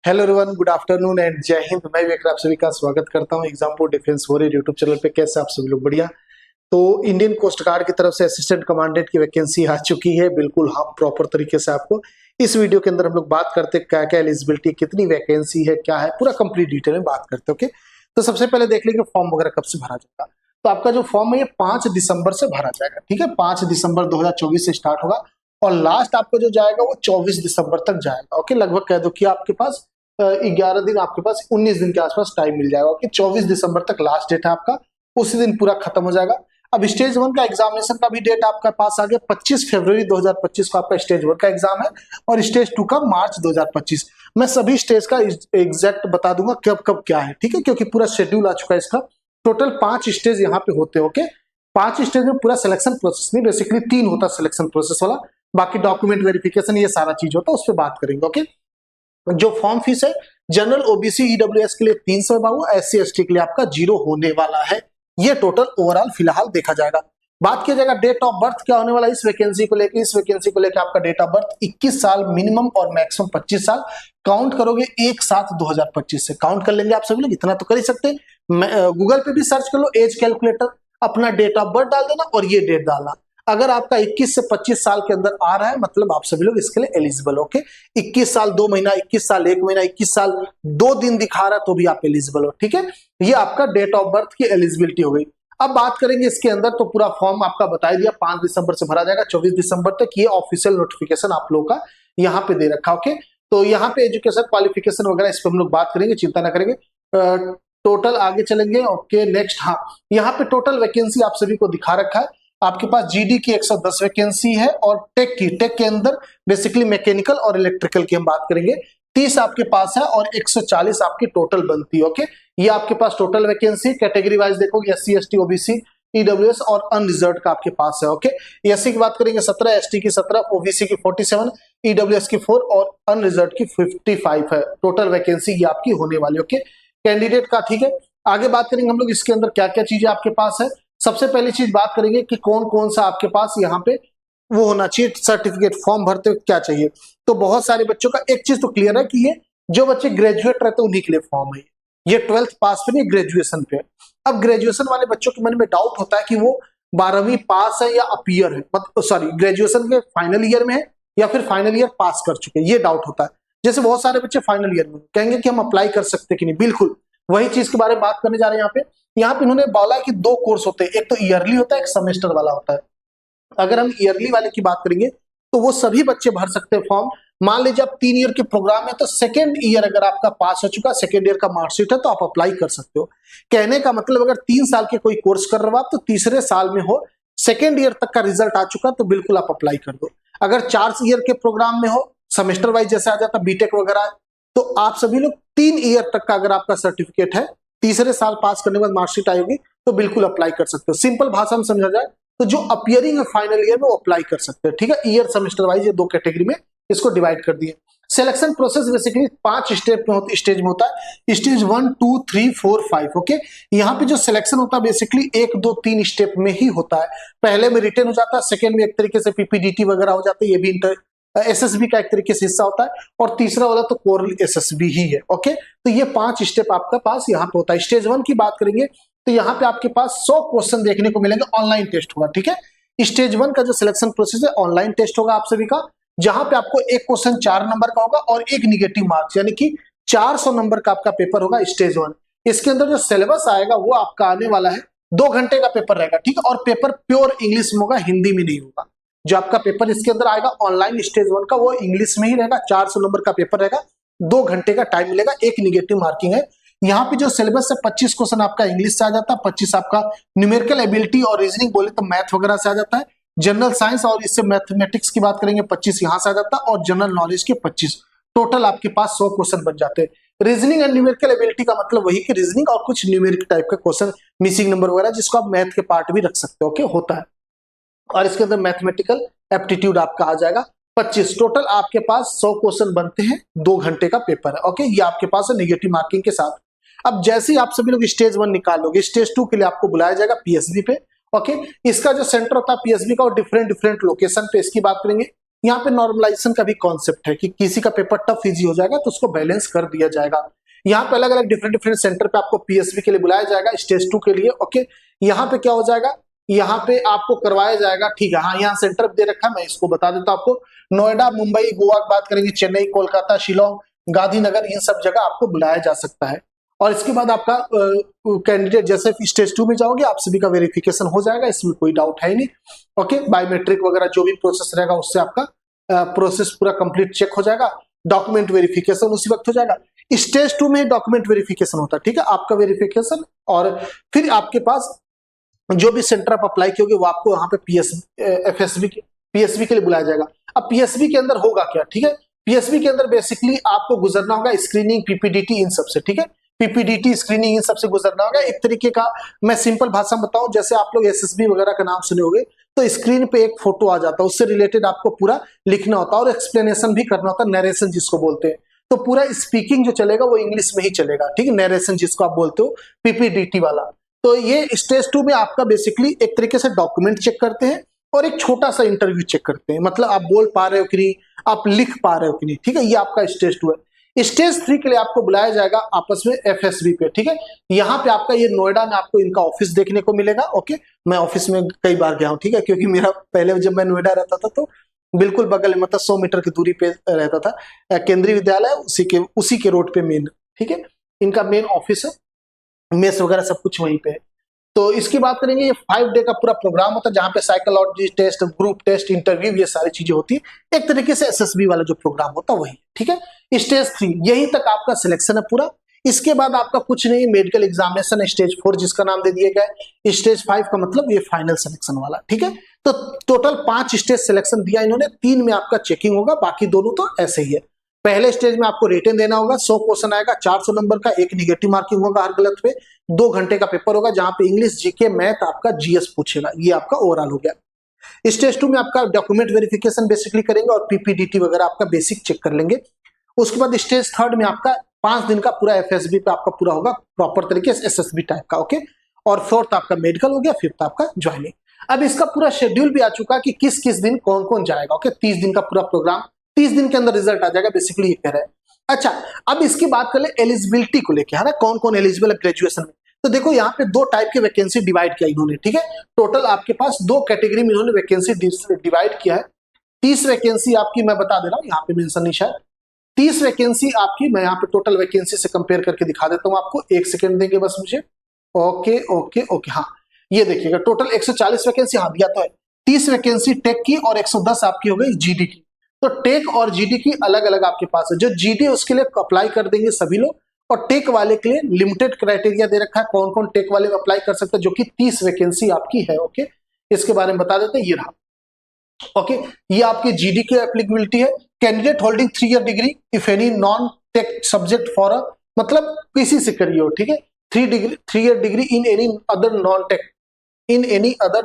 Hello everyone, good afternoon and जय हिंद। मैं विवेक आप सभी का स्वागत करता हूं exam for defence warrior YouTube channel पे। कैसे आप सभी लोग? बढ़िया। तो इंडियन कोस्ट गार्ड की तरफ से असिस्टेंट कमांडेंट की वैकेंसी आ चुकी है। बिल्कुल हाँ, प्रॉपर तरीके से आपको इस वीडियो के अंदर हम लोग बात करते हैं क्या क्या एलिजिबिलिटी, कितनी वैकेंसी है, क्या है, पूरा कंप्लीट डिटेल में बात करते हैं। ओके, तो सबसे पहले देख लेंगे फॉर्म वगैरह कब से भरा जाएगा। तो आपका जो फॉर्म है ये 5 दिसंबर से भरा जाएगा। ठीक है, 5 दिसंबर 2024 से स्टार्ट होगा और लास्ट आपको जो जाएगा वो 24 दिसंबर तक जाएगा। ओके, लगभग कह दो कि आपके पास 11 दिन, आपके पास 19 दिन के आसपास टाइम मिल जाएगा कि 24 दिसंबर तक लास्ट डेट है आपका, उसी दिन पूरा खत्म हो जाएगा। अब स्टेज 1 का एग्जामिनेशन का भी डेट आपका पास आ गया। 25 फरवरी 2025 को आपका स्टेज 1 का एग्जाम है और स्टेज 2 का मार्च 2025। मैं सभी स्टेज का एग्जैक्ट बता दूंगा कब कब क्या है। ठीक है, क्योंकि पूरा शेड्यूल आ चुका है इसका। टोटल 5 स्टेज यहाँ पे होते हैं। ओके, 5 स्टेज में पूरा सिलेक्शन प्रोसेस नहीं, बेसिकली 3 होता है सिलेक्शन प्रोसेस वाला, बाकी डॉक्यूमेंट वेरिफिकेशन ये सारा चीज होता है, उस पर बात करेंगे। ओके, जो फॉर्म फीस है जनरल ओबीसी ईडब्ल्यूएस के लिए 300 बाबू, एससी एसटी के लिए आपका 0 होने वाला है। ये टोटल ओवरऑल फिलहाल देखा जाएगा। बात किया जाएगा डेट ऑफ बर्थ क्या होने वाला है इस वैकेंसी को लेकर। इस वैकेंसी को लेकर आपका डेट ऑफ बर्थ 21 साल मिनिमम और मैक्सिमम 25 साल। काउंट करोगे 1/7/2025 से काउंट कर लेंगे आप सभी लोग, इतना तो कर ही सकते हैं। गूगल पे भी सर्च कर लो एज कैलकुलेटर, अपना डेट ऑफ बर्थ डाल देना और ये डेट डालना। अगर आपका 21 से 25 साल के अंदर आ रहा है मतलब आप सभी लोग इसके लिए एलिजिबल। ओके, 21 साल 2 महीना, 21 साल 1 महीना, 21 साल 2 दिन दिखा रहा है तो भी आप एलिजिबल हो। ठीक है, ये आपका डेट ऑफ बर्थ की एलिजिबिलिटी हो गई। अब बात करेंगे इसके अंदर, तो पूरा फॉर्म आपका बता दिया 5 दिसंबर से भरा जाएगा 24 दिसंबर तक। ये ऑफिशियल नोटिफिकेशन आप लोगों का यहाँ पे दे रखा। ओके, तो यहाँ पे एजुकेशन क्वालिफिकेशन वगैरह इस पर हम लोग बात करेंगे, चिंता ना करेंगे। टोटल आगे चलेंगे। ओके, नेक्स्ट, हाँ, यहाँ पे टोटल वैकेंसी आप सभी को दिखा रखा है। आपके पास जीडी की 110 वैकेंसी है और टेक के अंदर बेसिकली मैकेनिकल और इलेक्ट्रिकल की हम बात करेंगे 30 आपके पास है और 140 आपकी टोटल बनती है। ओके, ये आपके पास टोटल वैकेंसी। कैटेगरी वाइज देखोगे एससी एसटी ओबीसी ईडब्ल्यूएस और अनरिजर्व का आपके पास है। ओके, एससी की बात करेंगे 17, एसटी की 17, ओबीसी की 47, ईडब्ल्यूएस की 4 और अनरिजर्व की 55 है टोटल वैकेंसी ये आपकी होने वाली। ओके, कैंडिडेट का। ठीक है, आगे बात करेंगे हम लोग इसके अंदर क्या क्या चीजें आपके पास है। सबसे पहली चीज बात करेंगे कि कौन कौन सा आपके पास यहाँ पे वो होना चाहिए सर्टिफिकेट। फॉर्म भरते हुए क्या चाहिए, तो बहुत सारे बच्चों का एक चीज तो क्लियर है कि ये जो बच्चे ग्रेजुएट रहते हैं उन्हीं के लिए फॉर्म है। ये 12th पास पे नहीं, ग्रेजुएशन पे। अब ग्रेजुएशन वाले बच्चों के मन में डाउट होता है कि वो 12वीं पास है या अपीयर है, मतलब सॉरी ग्रेजुएशन के फाइनल ईयर में है या फिर फाइनल ईयर पास कर चुके हैं, ये डाउट होता है। जैसे बहुत सारे बच्चे फाइनल ईयर में कहेंगे कि हम अप्लाई कर सकते कि नहीं, बिल्कुल वही चीज के बारे में बात करने जा रहे हैं यहाँ पे इन्होंने बोला कि 2 कोर्स होते हैं, एक तो ईयरली होता है, एक सेमेस्टर वाला होता है। अगर हम ईयरली वाले की बात करेंगे तो वो सभी बच्चे भर सकते हैं फॉर्म। मान लीजिए आप 3 ईयर के प्रोग्राम है तो सेकेंड ईयर अगर आपका पास हो चुका, सेकेंड ईयर का मार्कशीट है तो आप अप्लाई कर सकते हो। कहने का मतलब अगर 3 साल के कोई कोर्स कर रहे हो आप तो तीसरे साल में हो, सेकेंड ईयर तक का रिजल्ट आ चुका तो बिल्कुल आप अप्लाई कर दो। अगर 4 ईयर के प्रोग्राम में हो, सेमेस्टर वाइज जैसे आ जाता बीटेक वगैरह, तो आप सभी लोग 3 ईयर तक का अगर आपका सर्टिफिकेट है, तीसरे साल पास करने के बाद मार्कशीट आएगी तो बिल्कुल अप्लाई कर सकते हो। सिंपल भाषा में समझा जाए तो जो अपियरिंग है फाइनल ईयर में वो अप्लाई कर सकते हैं। ठीक है, ईयर सेमेस्टर वाइज ये 2 कैटेगरी में इसको डिवाइड कर दिए। सिलेक्शन प्रोसेस बेसिकली 5 स्टेज में होता है। स्टेज 1 2 3 4 5। ओके, यहाँ पे जो सिलेक्शन होता है बेसिकली 1 2 3 स्टेप में ही होता है। पहले में रिटन हो जाता है, सेकेंड में एक तरीके से पीपीडीटी वगैरह हो जाता है, ये भी एसएसबी का एक तरीके से हिस्सा होता है, और तीसरा वाला तो कोरल एसएसबी ही है। ओके, तो ये 5 स्टेप आपका पास यहाँ पे होता है। स्टेज 1 की बात करेंगे तो यहाँ पे आपके पास 100 क्वेश्चन देखने को मिलेंगे, ऑनलाइन टेस्ट होगा। ठीक है, स्टेज 1 का जो सिलेक्शन प्रोसेस है ऑनलाइन टेस्ट होगा आप सभी का, जहां पे आपको एक क्वेश्चन 4 नंबर का होगा और एक निगेटिव मार्क्स, यानी कि 400 नंबर का आपका पेपर होगा स्टेज 1। इसके अंदर जो सिलेबस आएगा वो आपका आने वाला है 2 घंटे का पेपर रहेगा। ठीक है, और पेपर प्योर इंग्लिश में होगा, हिंदी में नहीं होगा। जो आपका पेपर इसके अंदर आएगा ऑनलाइन स्टेज 1 का वो इंग्लिश में ही रहेगा, 400 नंबर का पेपर रहेगा, 2 घंटे का टाइम मिलेगा, एक निगेटिव मार्किंग है। यहाँ पे जो सिलेबस है 25 क्वेश्चन आपका इंग्लिश से आ जाता है, 25 आपका न्यूमेरिकल एबिलिटी और रीजनिंग बोले तो मैथ वगैरह से आ जाता है। जनरल साइंस और इससे मैथमेटिक्स की बात करेंगे 25 यहाँ से आ जाता है, और जनरल नॉलेज के 25। टोटल आपके पास 100 क्वेश्चन बन जाते हैं। रीजनिंग एंड न्यूमेरिकल एबिलिटी का मतलब वही कि रीजनिंग और कुछ न्यूमेरिक टाइप का क्वेश्चन, मिसिंग नंबर वगैरह, जिसको आप मैथ के पार्ट भी रख सकते हो। ओके, होता है। और इसके अंदर मैथमेटिकल एप्टीट्यूड आपका आ जाएगा 25। टोटल आपके पास 100 क्वेश्चन बनते हैं, 2 घंटे का पेपर है। ओके, ये आपके पास है निगेटिव मार्किंग के साथ। अब जैसे ही आप सभी लोग स्टेज 1 निकाल लोगे, स्टेज 2 के लिए आपको बुलाया जाएगा पीएसबी पे। ओके, इसका जो सेंटर होता है पीएसबी का वो डिफरेंट लोकेशन पे, इसकी बात करेंगे यहाँ पे नॉर्मलाइजेशन का भी कॉन्सेप्ट है कि किसी का पेपर टफ इजी हो जाएगा तो उसको बैलेंस कर दिया जाएगा। यहाँ पे अलग अलग डिफरेंट डिफरेंट सेंटर पे आपको पीएसबी के लिए बुलाया जाएगा, स्टेज 2 के लिए। ओके, यहाँ पे क्या हो जाएगा, यहाँ पे आपको करवाया जाएगा, ठीक है। हाँ, यहाँ सेंटर दे रखा है, मैं इसको बता देता हूँ आपको। नोएडा, मुंबई, गोवा की बात करेंगे, चेन्नई, कोलकाता, शिलोंग, गांधीनगर, इन सब जगह आपको बुलाया जा सकता है। और इसके बाद आपका कैंडिडेट जैसे स्टेज 2 में जाओगे, आप सभी का वेरिफिकेशन हो जाएगा, इसमें कोई डाउट है नहीं। ओके, बायोमेट्रिक वगैरह जो भी प्रोसेस रहेगा उससे आपका प्रोसेस पूरा कंप्लीट चेक हो जाएगा। डॉक्यूमेंट वेरिफिकेशन उसी वक्त हो जाएगा। स्टेज 2 में डॉक्यूमेंट वेरिफिकेशन होता है, ठीक है, आपका वेरिफिकेशन। और फिर आपके पास जो भी सेंटर आप अप्लाई किए वो आपको वहां पे पीएसबी के लिए बुलाया जाएगा। अब पीएसबी के अंदर होगा क्या, ठीक है, पीएसबी के अंदर बेसिकली आपको गुजरना होगा स्क्रीनिंग, पीपीडीटी, इन सब से, ठीक है, पीपीडीटी, स्क्रीनिंग, इन सब से गुजरना होगा। एक तरीके का मैं सिंपल भाषा में बताऊं, जैसे आप लोग एसएसबी वगैरह का नाम सुने होंगे, तो स्क्रीन पे एक फोटो आ जाता है, उससे रिलेटेड आपको पूरा लिखना होता है और एक्सप्लेनेशन भी करना होता है, नरेशन जिसको बोलते हैं। तो पूरा स्पीकिंग जो चलेगा वो इंग्लिश में ही चलेगा, ठीक है, नरेशन जिसको आप बोलते हो, पीपीडीटी वाला। तो ये स्टेज 2 में आपका बेसिकली एक तरीके से डॉक्यूमेंट चेक करते हैं और एक छोटा सा इंटरव्यू चेक करते हैं, मतलब आप बोल पा रहे हो कि नहीं, आप लिख पा रहे हो कि नहीं, ठीक है, ये आपका स्टेज 2 है। स्टेज 3 के लिए आपको बुलाया जाएगा आपस में एफएसबी पे, ठीक है। यहाँ पे आपका ये नोएडा में आपको इनका ऑफिस देखने को मिलेगा। ओके, मैं ऑफिस में कई बार गया हूँ, ठीक है, क्योंकि मेरा पहले जब मैं नोएडा रहता था तो बिल्कुल बगल में, मतलब 100 मीटर की दूरी पे रहता था केंद्रीय विद्यालय, उसी के रोड पे मेन, ठीक है, इनका मेन ऑफिस है, मेस वगैरह सब कुछ वहीं पे है। तो इसकी बात करेंगे, ये 5 डे का पूरा प्रोग्राम होता है जहां पे psychology test, group test, interview, ये सारी चीजें होती है। एक तरीके से एसएसबी वाला जो प्रोग्राम होता है वही, ठीक है। स्टेज 3 यही तक आपका सिलेक्शन है पूरा। इसके बाद आपका कुछ नहीं, मेडिकल एग्जामिनेशन, स्टेज 4 जिसका नाम दे दिया गया। स्टेज 5 का मतलब ये फाइनल सिलेक्शन वाला, ठीक है। तो टोटल 5 स्टेज सिलेक्शन दिया इन्होंने, 3 में आपका चेकिंग होगा, बाकी दोनों तो ऐसे ही है। पहले स्टेज में आपको रिटन देना होगा, 100 क्वेश्चन आएगा, 400 नंबर का, एक निगेटिव मार्किंग होगा हर गलत पे। 2 घंटे का पेपर होगा जहां पे इंग्लिश, जीके, मैथ, आपका जीएस पूछेगा। ये आपका ओवरऑल हो गया। स्टेज 2 में आपका डॉक्यूमेंट वेरिफिकेशन बेसिकली करेंगे और पीपीडीटी वगैरह आपका बेसिक चेक कर लेंगे। उसके बाद स्टेज 3 में आपका 5 दिन का पूरा एफएसबी पे आपका पूरा होगा प्रॉपर तरीके से, एसएसबी टाइप का। ओके, और 4th आपका मेडिकल हो गया, 5th आपका ज्वाइनिंग। अब इसका पूरा शेड्यूल भी आ चुका कि किस किस दिन कौन कौन जाएगा। ओके, 30 दिन का पूरा प्रोग्राम, 30 दिन के अंदर रिजल्ट आ जाएगा, बेसिकली ये कह रहे हैं। अच्छा, अब इसकी बात कर ले एलिजिबिलिटी को लेकर, है ना, कौन कौन एलिजिबल है ग्रेजुएशन में। तो देखो यहाँ पे 2 टाइप के वैकेंसी डिवाइड किया इन्होंने, ठीक है। टोटल आपके पास 2 कैटेगरी में इन्होंने वैकेंसी डिवाइड किया है। 30 वैकेंसी आपकी, मैं बता दे रहा हूँ, यहाँ पे मेंशन नहीं शायद, 30 वैकेंसी आपकी, मैं यहाँ पे टोटल वैकेंसी से कंपेयर करके दिखा देता हूँ आपको, 1 सेकेंड देंगे बस मुझे। ओके ओके ओके, हाँ, ये देखिएगा टोटल 140 वैकेंसी, हाँ दिया तो है। 30 वैकेंसी टेक की और 110 आपकी हो गई जीडी की। तो टेक और जीडी की अलग अलग आपके पास है। जो जीडी उसके लिए अप्लाई कर देंगे सभी लोग, और टेक वाले के लिए लिमिटेड क्राइटेरिया दे रखा है, कौन कौन टेक वाले अप्लाई कर सकते हैं, जो कि 30 वैकेंसी आपकी है। ओके, इसके बारे में बता देते हैं, ये रहा। ओके, ये आपकी जीडी की एप्लीकेबिलिटी है। Candidate holding 3 year degree if any non tech subject for a, मतलब किसी से करिए हो, ठीक है, 3 year degree in any other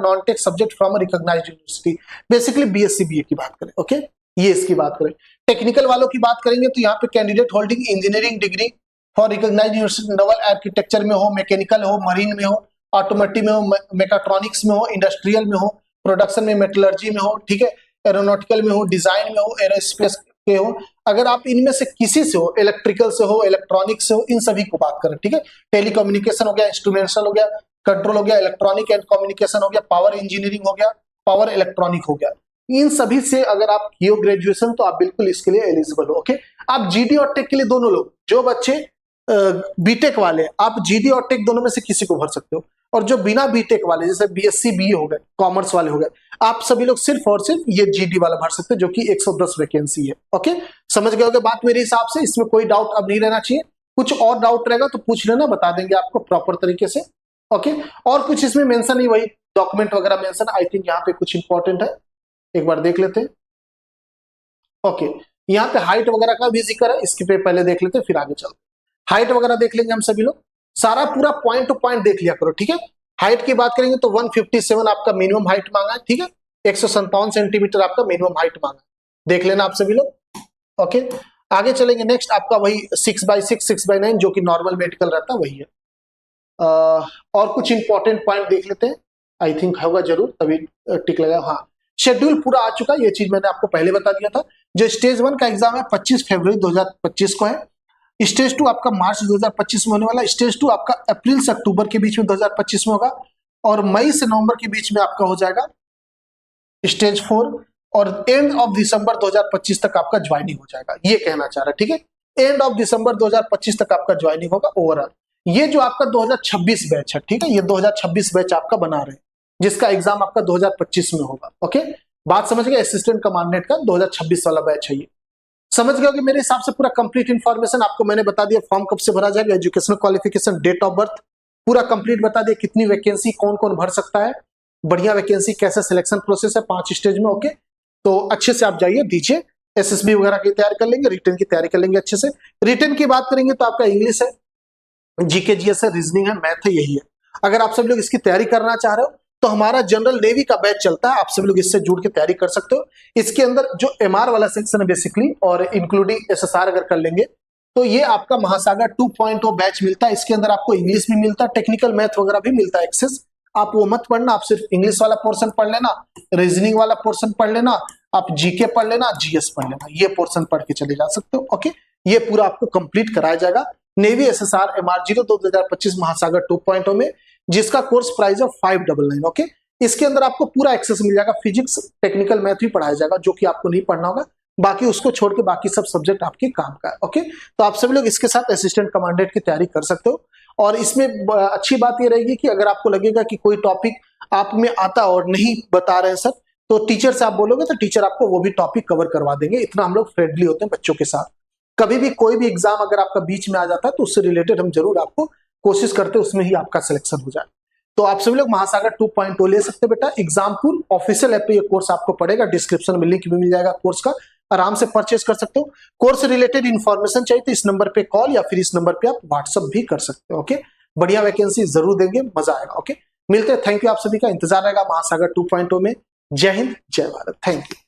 non tech subject from a recognised university, basically BSc BA की बात करें। ओके, ये इसकी बात करें। टेक्निकल वालों की बात करेंगे तो यहाँ पे candidate holding engineering degree for recognised university, naval architecture में हो, मैकेनिकल हो, मरीन में हो, ऑटोमोटिव में हो, मेकाट्रॉनिक्स में हो, इंडस्ट्रियल में हो, प्रोडक्शन में, मेटलर्जी में हो, ठीक है, एरोनॉटिकल में हो, डिजाइन में हो, एरोस्पेस के हो। अगर आप इनमें से किसी से हो, इलेक्ट्रिकल से हो, इलेक्ट्रॉनिक से हो, इन सभी को बात करें, ठीक है। टेलीकम्युनिकेशन हो गया, इंस्ट्रूमेंटेशन हो गया, कंट्रोल हो गया, इलेक्ट्रॉनिक एंड कम्युनिकेशन हो गया, पावर इंजीनियरिंग हो गया, पावर इलेक्ट्रॉनिक हो गया, इन सभी से अगर आप किए ग्रेजुएशन तो आप बिल्कुल इसके लिए एलिजिबल हो। ओके, आप जीडी और टेक के लिए दोनों लोग, जो बच्चे बीटेक वाले, आप जीडी और टेक दोनों में से किसी को भर सकते हो। और जो बिना बीटेक वाले, जैसे बीएससी बीए हो गए, कॉमर्स वाले हो गए, आप सभी लोग सिर्फ और सिर्फ ये जीडी वाला भर सकते हो, जो कि 110 वैकेंसी है। ओके, समझ गए होगे बात मेरे हिसाब से, इसमें कोई डाउट अब नहीं रहना चाहिए। कुछ और डाउट रहेगा तो पूछ लेना, बता देंगे आपको प्रॉपर तरीके से। ओके, और कुछ इसमें मेंशन नहीं, वही डॉक्यूमेंट वगैरह मेंशन, आई थिंक यहाँ पे कुछ इंपॉर्टेंट है, एक बार देख लेते हैं। ओके, यहाँ पे हाइट वगैरह का भी जिक्र है, इसके पे पहले देख लेते हैं फिर आगे चलते। हाइट वगैरह देख लेंगे हम सभी लोग, सारा पूरा पॉइंट टू पॉइंट देख लिया करो, ठीक है। हाइट की बात करेंगे तो 157 आपका मिनिमम हाइट मांगा है, ठीक है, 157 सेंटीमीटर आपका मिनिमम हाइट मांगा है, देख लेना आप सभी लोग। ओके, आगे चलेंगे। नेक्स्ट आपका वही 6x6, 6x9 जो कि नॉर्मल मेडिकल रहता है, वही है। और कुछ इंपॉर्टेंट पॉइंट देख लेते हैं, आई थिंक होगा जरूर, तभी टिक लगा। हाँ, शेड्यूल पूरा आ चुका है, ये चीज मैंने आपको पहले बता दिया था। जो स्टेज 1 का एग्जाम है 25 फरवरी 2025 को है। स्टेज 2 आपका मार्च 2025 में होने वाला है। स्टेज 2 आपका अप्रैल से अक्टूबर के बीच में 2025 में होगा, और मई से नवंबर के बीच में आपका हो जाएगा स्टेज 4, और एंड ऑफ दिसंबर 2025 तक आपका ज्वाइनिंग हो जाएगा, ये कहना चाह रहा है, ठीक है। एंड ऑफ दिसंबर 2025 तक आपका ज्वाइनिंग होगा ओवरऑल। ये जो आपका 2026 बैच है, ठीक है, ये 2026 बैच आपका बना रहे हैं, जिसका एग्जाम आपका 2025 में होगा। ओके, बात समझ गए? असिस्टेंट कमांडेंट का 2026 वाला बैच है ये। समझ गए कि मेरे हिसाब से पूरा कंप्लीट इन्फॉर्मेशन आपको मैंने बता दिया। फॉर्म कब से भरा जाएगा, educational qualification, date of birth, पूरा कंप्लीट बता दिया। कितनी वैकेंसी, कौन कौन भर सकता है, बढ़िया वैकेंसी, कैसा सिलेक्शन प्रोसेस है 5 स्टेज में। ओके, तो अच्छे से आप जाइए, दीजिए। एसएसबी वगैरह की तैयारी कर लेंगे, रिटर्न की तैयारी कर लेंगे अच्छे से। रिटर्न की बात करेंगे तो आपका इंग्लिश है, जीके जीएस है, रीजनिंग है, मैथ है, यही है। अगर आप सब लोग इसकी तैयारी करना चाह रहे हो तो हमारा जनरल नेवी का बैच चलता है, आप सब लोग इससे जुड़ के तैयारी कर सकते हो। इसके अंदर जो एमआर वाला सेक्शन है बेसिकली, और इंक्लूडिंग एसएसआर अगर कर लेंगे तो ये आपका महासागर 2.0 बैच मिलता है। इसके अंदर आपको इंग्लिश भी मिलता है, टेक्निकल मैथ वगैरह भी मिलता है एक्सेस। आप वो मत पढ़ना, आप सिर्फ इंग्लिश वाला पोर्शन पढ़ लेना, रीजनिंग वाला पोर्शन पढ़ लेना, आप जीके पढ़ लेना, जीएस पढ़ लेना, ये पोर्शन पढ़ के चले जा सकते हो। ओके, ये पूरा आपको कंप्लीट कराया जाएगा नेवी एसएसआर एमआर 2025 महासागर 2.0 में, जिसका कोर्स प्राइस है 599। ओके, इसके अंदर आपको पूरा एक्सेस मिल जाएगा, फिजिक्स, टेक्निकल मैथ भी पढ़ाया जाएगा, जो कि आपको नहीं पढ़ना होगा, बाकी उसको छोड़ के बाकी सब सब्जेक्ट आपके काम का है। ओके, तो आप सभी लोग इसके साथ असिस्टेंट कमांडेंट की तैयारी कर सकते हो। और इसमें अच्छी बात ये रहेगी कि अगर आपको लगेगा कि कोई टॉपिक आप में आता और नहीं बता रहे हैं सर, तो टीचर से आप बोलोगे तो टीचर आपको वो भी टॉपिक कवर करवा देंगे। इतना हम लोग फ्रेंडली होते हैं बच्चों के साथ। कभी भी कोई भी एग्जाम अगर आपका बीच में आ जाता है तो उससे रिलेटेड हम जरूर आपको कोशिश करते हैं उसमें ही आपका सिलेक्शन हो जाए। तो आप सभी लोग महासागर 2.0 ले सकते हैं बेटा। एग्जामपुल ऑफिशियल ऐप पे ये कोर्स आपको पड़ेगा, डिस्क्रिप्शन में लिंक भी मिल जाएगा कोर्स का, आराम से परचेज कर सकते हो। कोर्स से रिलेटेड इन्फॉर्मेशन चाहिए तो इस नंबर पे कॉल या फिर इस नंबर पे आप व्हाट्सअप भी कर सकते हो। ओके, बढ़िया वैकेंसी जरूर देंगे, मजा आएगा। ओके, मिलते हैं, थैंक यू, आप सभी का इंतजार रहेगा महासागर 2.0 में। जय हिंद, जय भारत, थैंक यू।